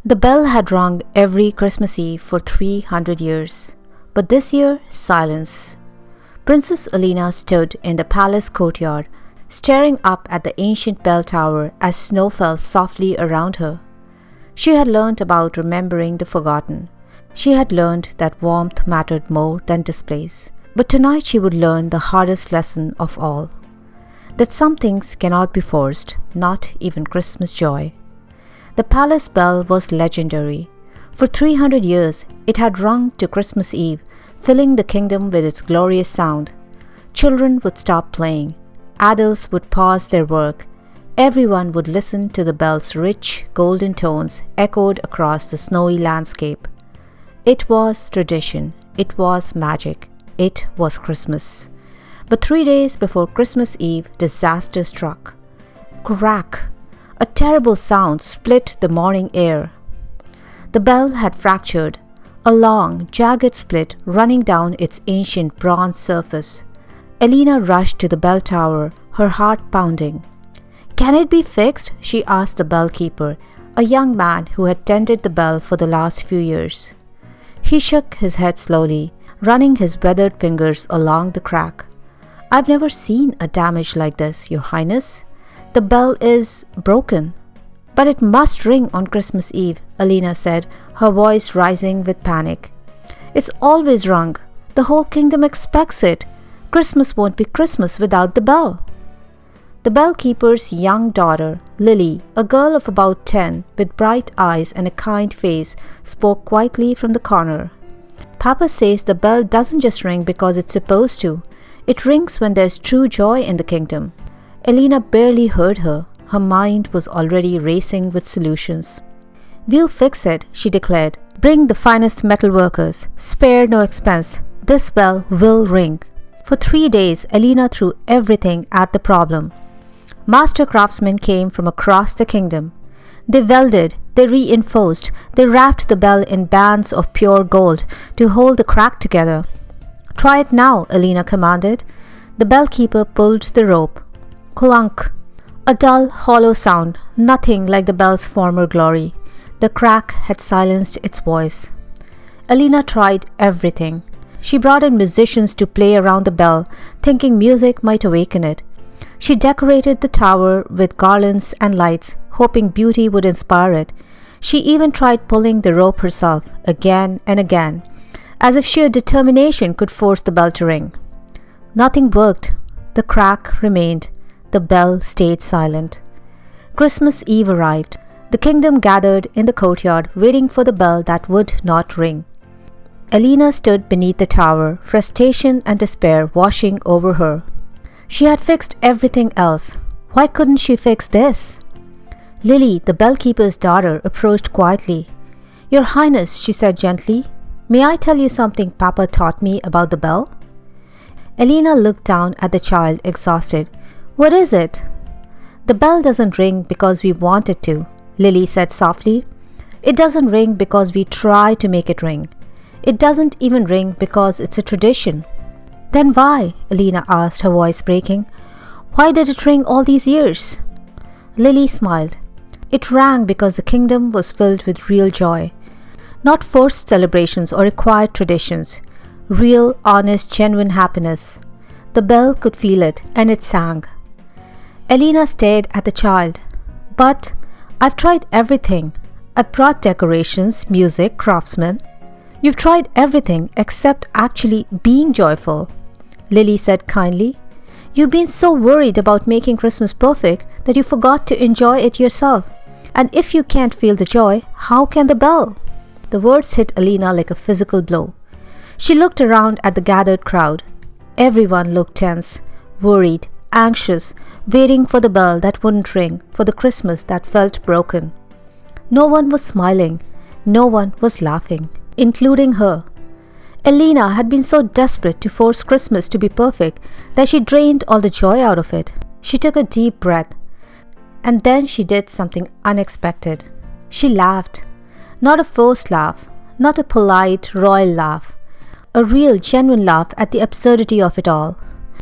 The bell had rung every Christmas Eve for 300 years, but this year, silence. Princess Elena stood in the palace courtyard, staring up at the ancient bell tower as snow fell softly around her. She had learned about remembering the forgotten. She had learned that warmth mattered more than displays. But tonight she would learn the hardest lesson of all. That some things cannot be forced, not even Christmas joy. The palace bell was legendary. For 300 years, it had rung to Christmas Eve, filling the kingdom with its glorious sound. Children would stop playing. Adults would pause their work. Everyone would listen to the bell's rich, golden tones echoed across the snowy landscape. It was tradition. It was magic. It was Christmas. But 3 days before Christmas Eve, disaster struck. Crack! A terrible sound split the morning air. The bell had fractured, a long, jagged split running down its ancient bronze surface. Elena rushed to the bell tower, her heart pounding. "Can it be fixed?" she asked the bellkeeper, a young man who had tended the bell for the last few years. He shook his head slowly, running his weathered fingers along the crack. "I've never seen a damage like this, Your Highness. The bell is broken." "But it must ring on Christmas Eve," Elena said, her voice rising with panic. "It's always rung. The whole kingdom expects it. Christmas won't be Christmas without the bell." The bellkeeper's young daughter, Lily, a girl of about 10 with bright eyes and a kind face, spoke quietly from the corner. "Papa says the bell doesn't just ring because it's supposed to. It rings when there's true joy in the kingdom." Elena barely heard her. Her mind was already racing with solutions. "We'll fix it," she declared. "Bring the finest metal workers. Spare no expense. This bell will ring." For 3 days, Elena threw everything at the problem. Master craftsmen came from across the kingdom. They welded, they reinforced, they wrapped the bell in bands of pure gold to hold the crack together. "Try it now," Elena commanded. The bellkeeper pulled the rope. Clunk! A dull, hollow sound, nothing like the bell's former glory. The crack had silenced its voice. Elena tried everything. She brought in musicians to play around the bell, thinking music might awaken it. She decorated the tower with garlands and lights, hoping beauty would inspire it. She even tried pulling the rope herself, again and again, as if sheer determination could force the bell to ring. Nothing worked. The crack remained. The bell stayed silent. Christmas Eve arrived. The kingdom gathered in the courtyard, waiting for the bell that would not ring. Elena stood beneath the tower, frustration and despair washing over her. She had fixed everything else. Why couldn't she fix this? Lily, the bellkeeper's daughter, approached quietly. "Your Highness," she said gently, "may I tell you something Papa taught me about the bell?" Elena looked down at the child, exhausted. "What is it?" "The bell doesn't ring because we want it to," Lily said softly. "It doesn't ring because we try to make it ring. It doesn't even ring because it's a tradition." "Then why?" Elena asked, her voice breaking. "Why did it ring all these years?" Lily smiled. "It rang because the kingdom was filled with real joy. Not forced celebrations or required traditions. Real, honest, genuine happiness. The bell could feel it, and it sang." Elena stared at the child. "But I've tried everything. I've brought decorations, music, craftsmen." "You've tried everything except actually being joyful," Lily said kindly. "You've been so worried about making Christmas perfect that you forgot to enjoy it yourself. And if you can't feel the joy, how can the bell?" The words hit Elena like a physical blow. She looked around at the gathered crowd. Everyone looked tense, worried, anxious, waiting for the bell that wouldn't ring, for the Christmas that felt broken. No one was smiling. No one was laughing, including her. Elena had been so desperate to force Christmas to be perfect that she drained all the joy out of it. She took a deep breath. And then she did something unexpected. She laughed. Not a forced laugh, not a polite, royal laugh. A real, genuine laugh at the absurdity of it all,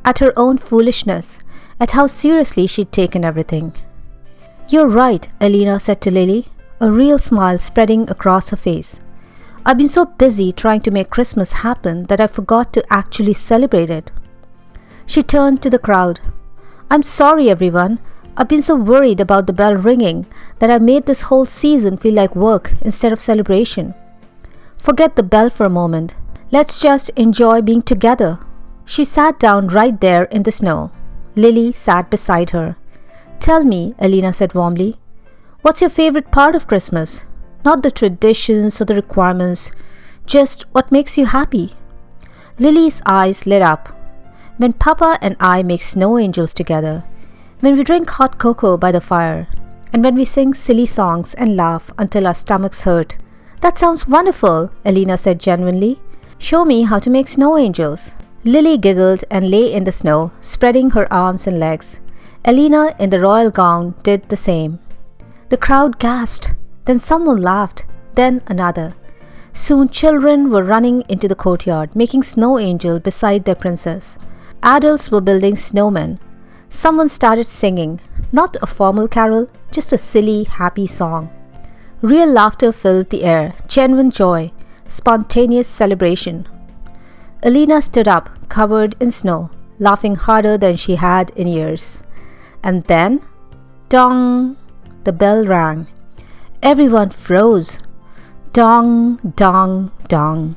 at her own foolishness, at how seriously she'd taken everything. "You're right," Elena said to Lily. a real smile spreading across her face. "I've been so busy trying to make Christmas happen that I forgot to actually celebrate it." She turned to the crowd. "I'm sorry, everyone. I've been so worried about the bell ringing that I've made this whole season feel like work instead of celebration. Forget the bell for a moment. Let's just enjoy being together." She sat down right there in the snow. Lily sat beside her. "Tell me," Elena said warmly, "what's your favorite part of Christmas? Not the traditions or the requirements, just what makes you happy." Lily's eyes lit up. "When Papa and I make snow angels together, when we drink hot cocoa by the fire, and when we sing silly songs and laugh until our stomachs hurt." "That sounds wonderful," Elena said genuinely. "Show me how to make snow angels." Lily giggled and lay in the snow, spreading her arms and legs. Elena, in the royal gown, did the same. The crowd gasped. Then someone laughed, then another. Soon children were running into the courtyard, making snow angels beside their princess. Adults were building snowmen. Someone started singing, not a formal carol, just a silly, happy song. Real laughter filled the air, genuine joy, spontaneous celebration. Elena stood up, covered in snow, laughing harder than she had in years. And then, dong, the bell rang. Everyone froze. Dong, dong, dong.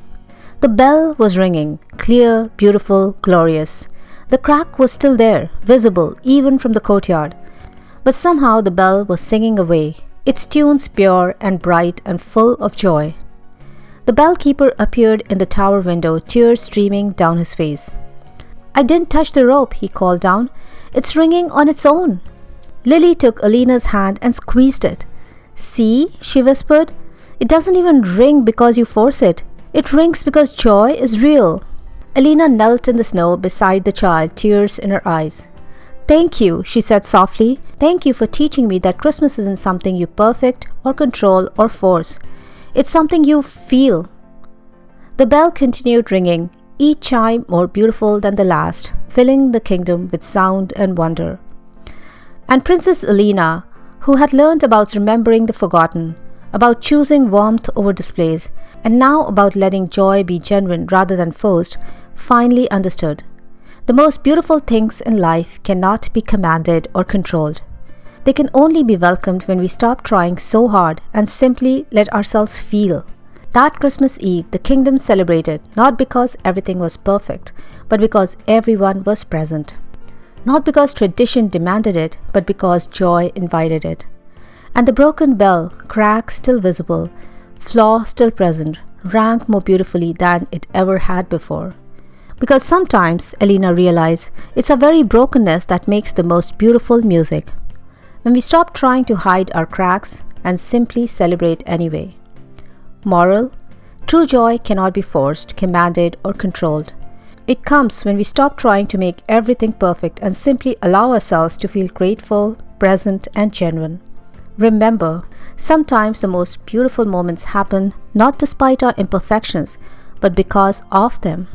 The bell was ringing, clear, beautiful, glorious. The crack was still there, visible even from the courtyard. But somehow the bell was singing away, its tunes pure and bright and full of joy. The bell keeper appeared in the tower window, tears streaming down his face. "I didn't touch the rope," he called down. "It's ringing on its own." Lily took Elena's hand and squeezed it. "See," she whispered, "it doesn't even ring because you force it. It rings because joy is real." Elena knelt in the snow beside the child, tears in her eyes. "Thank you," she said softly. "Thank you for teaching me that Christmas isn't something you perfect or control or force. It's something you feel." The bell continued ringing, each chime more beautiful than the last, filling the kingdom with sound and wonder. And Princess Elena, who had learned about remembering the forgotten, about choosing warmth over displays, and now about letting joy be genuine rather than forced, finally understood. The most beautiful things in life cannot be commanded or controlled. They can only be welcomed when we stop trying so hard and simply let ourselves feel. That Christmas Eve, the kingdom celebrated not because everything was perfect, but because everyone was present. Not because tradition demanded it, but because joy invited it. And the broken bell, crack still visible, flaw still present, rang more beautifully than it ever had before. Because sometimes, Elena realized, it's our very brokenness that makes the most beautiful music. When we stop trying to hide our cracks and simply celebrate anyway. Moral: true joy cannot be forced, commanded, or controlled. It comes when we stop trying to make everything perfect and simply allow ourselves to feel grateful, present, and genuine. Remember, sometimes the most beautiful moments happen not despite our imperfections, but because of them.